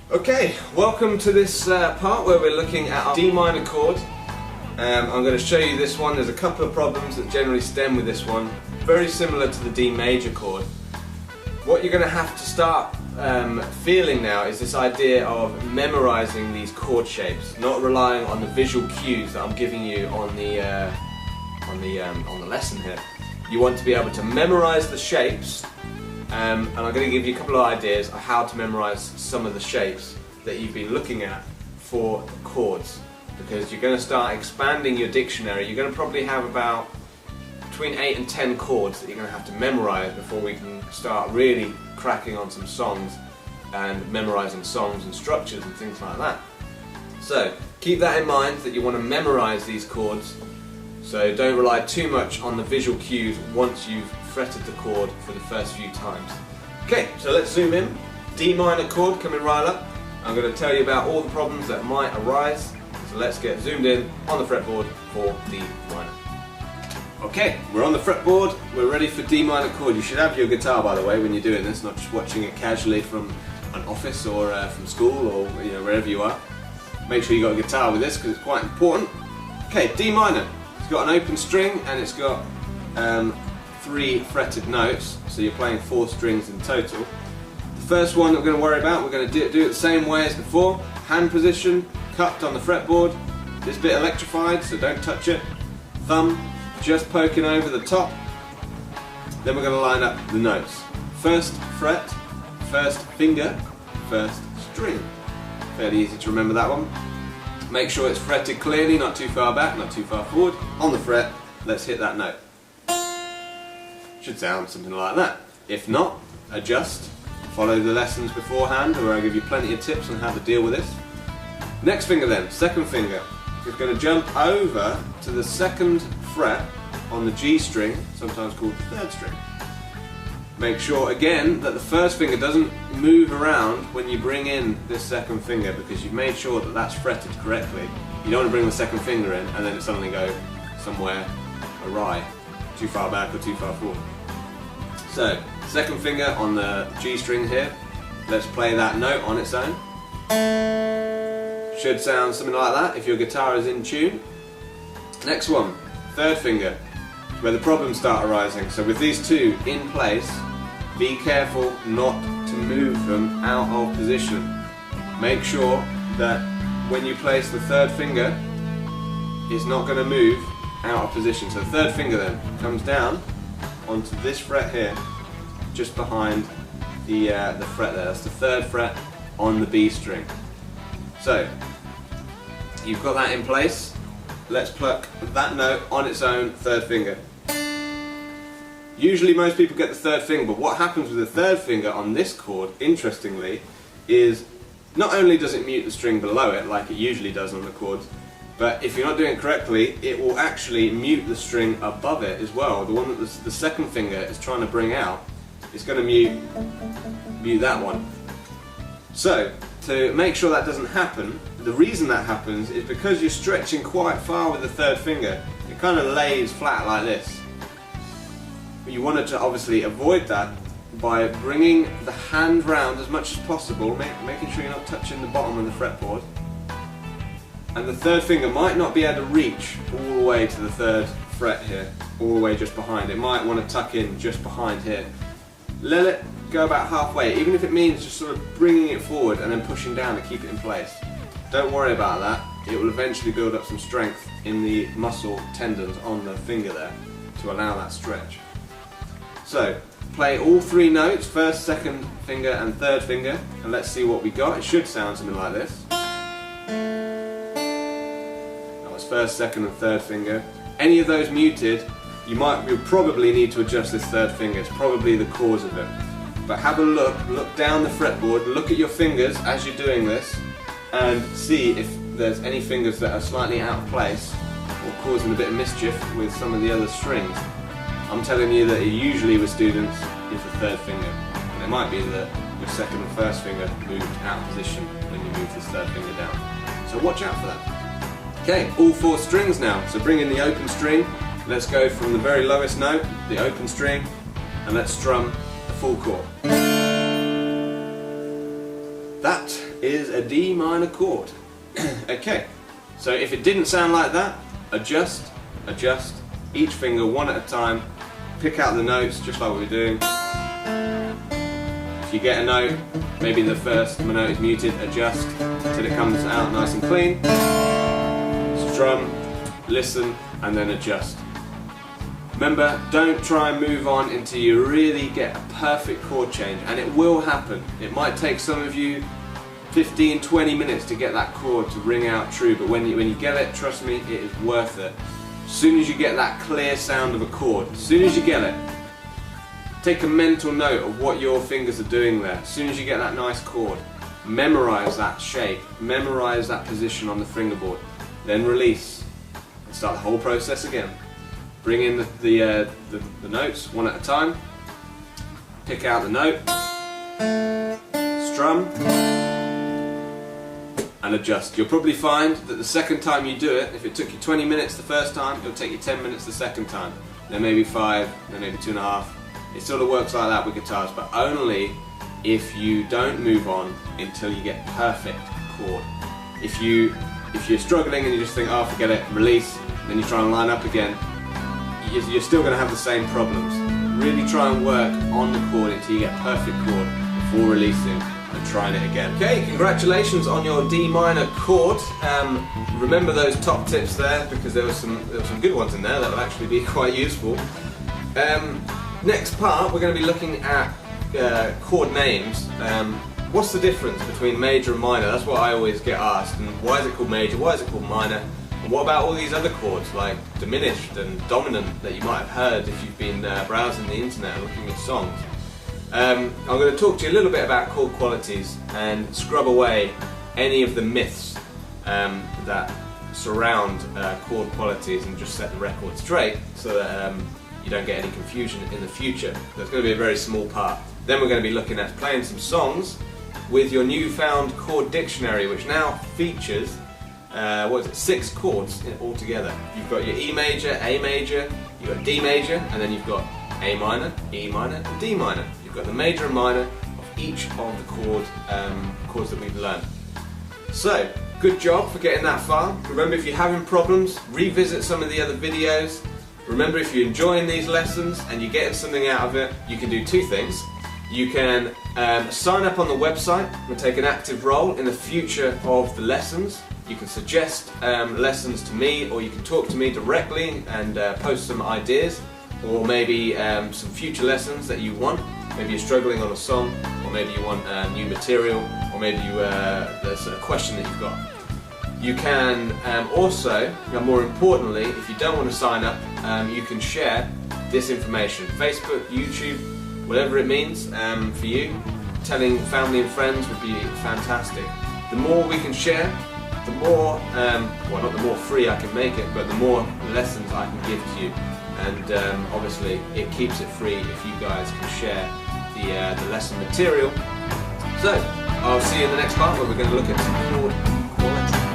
Okay, welcome to this part where we're looking at our D minor chord. I'm going to show you this one. There's a couple of problems that generally stem with this one, very similar to the D major chord. What you're going to have to start feeling now is this idea of memorising these chord shapes, not relying on the visual cues that I'm giving you on the lesson here. You want to be able to memorise the shapes. And I'm going to give you a couple of ideas of how to memorise some of the shapes that you've been looking at for chords, because you're going to start expanding your dictionary. You're going to probably have about between 8 and 10 chords that you're going to have to memorise before we can start really cracking on some songs and memorising songs and structures and things like that. So keep that in mind, that you want to memorise these chords, so don't rely too much on the visual cues once you've fretted the chord for the first few times. Okay, so let's zoom in. D minor chord coming right up. I'm going to tell you about all the problems that might arise. So let's get zoomed in on the fretboard for D minor. Okay, we're on the fretboard. We're ready for D minor chord. You should have your guitar, by the way, when you're doing this, not just watching it casually from an office or from school or wherever you are. Make sure you got a guitar with this because it's quite important. Okay, D minor. It's got an open string and it's got 3 fretted notes, so you're playing 4 strings in total. The first one that we're going to worry about, we're going to do it the same way as before. Hand position, cupped on the fretboard. This bit electrified, so don't touch it. Thumb just poking over the top. Then we're going to line up the notes. First fret, first finger, first string. Fairly easy to remember that one. Make sure it's fretted clearly, not too far back, not too far forward. On the fret, let's hit that note. Should sound something like that. If not, adjust. Follow the lessons beforehand, where I give you plenty of tips on how to deal with this. Next finger then, second finger. You're going to jump over to the 2nd fret on the G string, sometimes called the 3rd string. Make sure again that the first finger doesn't move around when you bring in this 2nd finger, because you've made sure that that's fretted correctly. You don't want to bring the 2nd finger in and then it suddenly go somewhere awry, too far back or too far forward. So, 2nd finger on the G string here. Let's play that note on its own. Should sound something like that if your guitar is in tune. Next one, 3rd finger, where the problems start arising. So with these two in place, be careful not to move them out of position. Make sure that when you place the 3rd finger, it's not going to move out of position. So the 3rd finger then comes down onto this fret here, just behind the fret there. That's the 3rd fret on the B string. So you've got that in place. Let's pluck that note on its own 3rd finger. Usually most people get the 3rd finger, but what happens with the 3rd finger on this chord, interestingly, is not only does it mute the string below it, like it usually does on the chords, but if you're not doing it correctly, it will actually mute the string above it as well. The one that the 2nd finger is trying to bring out, it's going to mute that one. So, to make sure that doesn't happen, the reason that happens is because you're stretching quite far with the 3rd finger. It kind of lays flat like this. But you wanted to obviously avoid that by bringing the hand round as much as possible, making sure you're not touching the bottom of the fretboard. And the 3rd finger might not be able to reach all the way to the 3rd fret here, all the way just behind. It might want to tuck in just behind here. Let it go about halfway, even if it means just sort of bringing it forward and then pushing down to keep it in place. Don't worry about that. It will eventually build up some strength in the muscle tendons on the finger there to allow that stretch. So, play all 3 notes, 1st, 2nd finger and 3rd finger, and let's see what we got. It should sound something like this. 1st, 2nd and 3rd finger. Any of those muted, you'll probably need to adjust this 3rd finger. It's probably the cause of it. But have a look down the fretboard, look at your fingers as you're doing this, and see if there's any fingers that are slightly out of place or causing a bit of mischief with some of the other strings. I'm telling you that usually with students is the 3rd finger, and it might be that your 2nd and 1st finger moved out of position when you move this 3rd finger down. So watch out for that. Okay, all 4 strings now, so bring in the open string. Let's go from the very lowest note, the open string, and let's strum a full chord. That is a D minor chord. Okay, so if it didn't sound like that, adjust, adjust, each finger one at a time, pick out the notes just like we were doing. If you get a note, maybe the first note is muted, adjust till it comes out nice and clean. Strum, listen, and then adjust. Remember, don't try and move on until you really get a perfect chord change, and it will happen. It might take some of you 15-20 minutes to get that chord to ring out true, but when you get it, trust me, it is worth it. As soon as you get that clear sound of a chord, as soon as you get it, take a mental note of what your fingers are doing there. As soon as you get that nice chord, memorize that shape, memorize that position on the fingerboard, then release, and start the whole process again. Bring in the notes one at a time, pick out the note, strum, and adjust. You'll probably find that the second time you do it, if it took you 20 minutes the first time, it'll take you 10 minutes the second time, then maybe 5, then maybe 2.5. It sort of works like that with guitars, but only if you don't move on until you get perfect chord. If you're struggling and you just think, oh, forget it, release, then you try and line up again, you're still going to have the same problems. Really try and work on the chord until you get perfect chord before releasing and trying it again. Okay, congratulations on your D minor chord. Remember those top tips there, because there were some good ones in there that will actually be quite useful. Next part, we're going to be looking at chord names. What's the difference between major and minor? That's what I always get asked. And why is it called major? Why is it called minor? And what about all these other chords like diminished and dominant that you might have heard if you've been browsing the internet and looking at songs? I'm going to talk to you a little bit about chord qualities and scrub away any of the myths that surround chord qualities and just set the record straight so that you don't get any confusion in the future. That's going to be a very small part. Then we're going to be looking at playing some songs with your newfound chord dictionary, which now features 6 chords altogether. You've got your E major, A major, you've got D major, and then you've got A minor, E minor, and D minor. You've got the major and minor of each of the chords that we've learned. So, good job for getting that far. Remember, if you're having problems, revisit some of the other videos. Remember, if you're enjoying these lessons and you're getting something out of it, you can do 2 things. You can sign up on the website and take an active role in the future of the lessons. You can suggest lessons to me, or you can talk to me directly and post some ideas, or maybe some future lessons that you want. Maybe you're struggling on a song, or maybe you want new material, or maybe there's a question that you've got. You can also, more importantly, if you don't want to sign up, you can share this information. Facebook, YouTube, whatever it means for you. Telling family and friends would be fantastic. The more we can share, the more, well, not the more free I can make it, but the more lessons I can give to you. And obviously it keeps it free if you guys can share the lesson material. So, I'll see you in the next part where we're going to look at some chord quality.